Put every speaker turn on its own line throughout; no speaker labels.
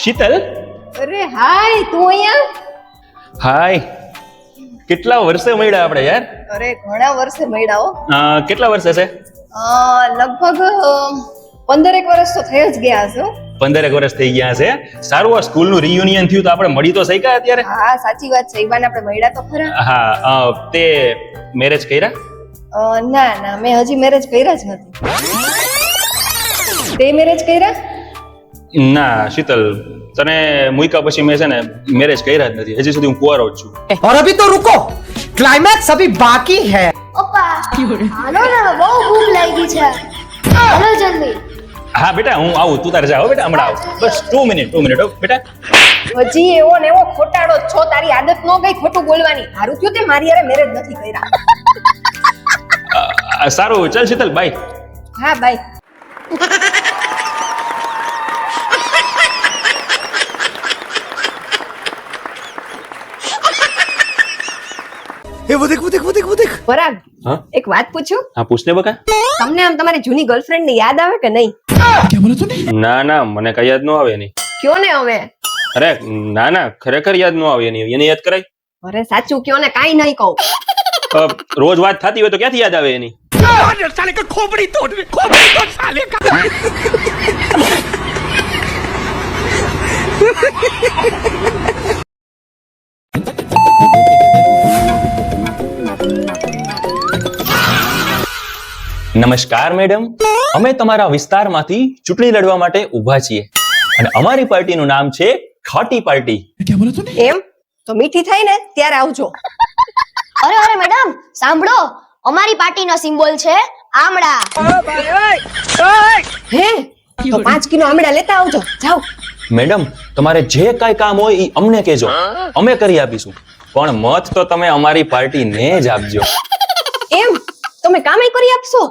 શીતલ,
અરે હાય, તું અહીંયા?
હાય. કેટલા વર્ષે મળ્યા આપણે યાર?
અરે ઘણા વર્ષે મળ્યા હો.
કેટલા વર્ષે છે?
લગભગ 15 વર્ષ તો થઈ જ ગયા હશે હો.
15 વર્ષ થઈ ગયા છે. સારું, આ સ્કૂલ નું રિયુનિયન થયું તો આપણે મળી તો શક્યા અત્યારે.
હા સાચી વાત છે, ઈબાન આપણે મળ્યા તો ખરા.
હા, તે મેરેજ કર્યા?
ના ના, મેં હજી મેરેજ કર્યા જ નથી. તે મેરેજ કર્યા?
ના શીતલ, તને મુઈકા પછી મેં છે ને મેરેજ કર્યા જ નથી. હજી સુધી હું કુંવારો જ છું.
और अभी तो रुको, क्लाइमैक्स अभी बाकी है.
પપ્પા હાલો ને, બહુ ભૂખ લાગી છે. હાલો જલ્દી.
હા બેટા, હું આવું, તું તારે જાઓ બેટા, હમણાં આવું. બસ 2 મિનિટ બેટા.
હજી એવો ને એવો ખોટાડો જ છો, તારી આદત ન ગઈ ખોટું બોલવાની. હારું થયું તે મારી હારે મેરેજ નથી કર્યા.
સારું, ચાલ શીતલ, બાય.
હા બાય.
वो देख.
પરાગ,
હા
એક વાત પૂછું?
હા, પૂછને બકા.
તમને આમ તમારી જૂની ગર્લફ્રેન્ડ ની યાદ આવે કે નહીં?
ના ના, મને કઈ યાદ ન આવે એની.
કયો ને હવે.
અરે ના ના, ખરેખર યાદ ન આવે એની. એને યાદ કરાય?
અરે સાચું કયો ને, કાઈ નહીં કહું.
રોજ વાત થતી હોય તો ક્યાંથી યાદ આવે એની?
साले का खोपड़ी तोड़ साले का.
નમસ્કાર મેડમ, અમે તમારા વિસ્તારમાંથી ચૂંટણી લડવા માટે ઊભા છીએ અને અમારી પાર્ટીનું નામ છે ખાટી પાર્ટી.
એમ તો મીઠી થઈ ને ત્યારે આવજો.
અરે મેડમ સાંભળો, અમારી પાર્ટીનો સિમ્બોલ છે આમળા.
હે તો 5 કિલો આમળા લેતા આવજો. જાઓ.
મેડમ, તમારે જે કાંઈ કામ હોય એ અમને કહેજો, અમે કરી આપીશું. પણ મત તો તમે અમારી પાર્ટીને જ આપજો.
એમ તમે કામે કરી આપશો?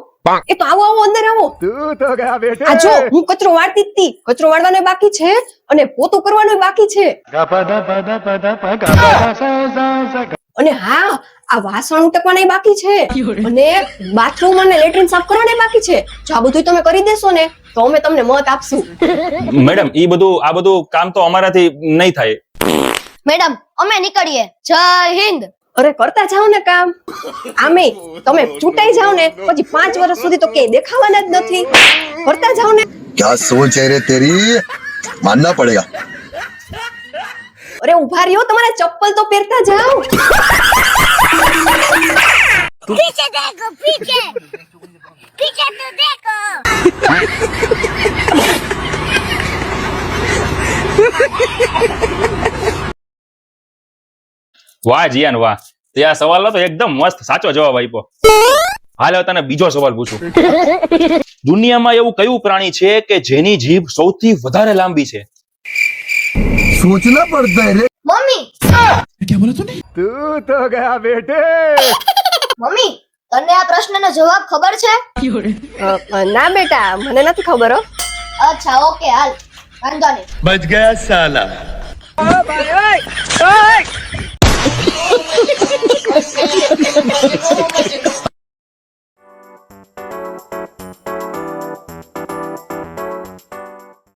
એ તો આવો અંદર આવો.
तू तो गया बेटे.
આ જો, હું કચરો વાળતી જ હતી. કચરો વાળવાનો બાકી છે અને પોતું કરવાનું બાકી છે. અને હા, આ વાસણ ઉટકવાના બાકી છે અને બાથરૂમ અને લેટ્રિન સાફ કરવાના બાકી છે. જો આ બધું તમે કરી દેશો ને તો અમે તમને મત આપશું.
મેડમ, આ બધું કામ તો અમારાથી નહીં થાય.
મેડમ અમે નીકળીએ. જય હિન્દ.
અરે કરતા જાઓ ને કામ. આમે તમે ચૂંટાઈ જાઓ ને પછી 5 વર્ષ સુધી તો ક્યાંય દેખાવાના જ નથી. કરતા જાઓ ને.
क्या सोच है रे तेरी, मानना पड़ेगा.
અરે ઉભા રહ્યો, તમારા ચપ્પલ તો પહેરતા જાઓ.
पीछे देखो, पीछे पीछे तो देखो.
વાહ જીયાન વાહ, તે આ સવાલનો તો એકદમ મસ્ત સાચો જવાબ આપ્યો. હાલ હવે તને બીજો સવાલ પૂછું. દુનિયામાં એવું કયું પ્રાણી છે કે જેની જીભ સૌથી વધારે લાંબી છે?
सोचना पड़ता है रे.
મમ્મી
तू तो गया बेटे.
મમ્મી તને આ પ્રશ્નનો જવાબ ખબર છે?
ના બેટા, મને નથી ખબર હો.
અચ્છા ઓકે, હાલ વાંધો નહીં.
बच गया साला.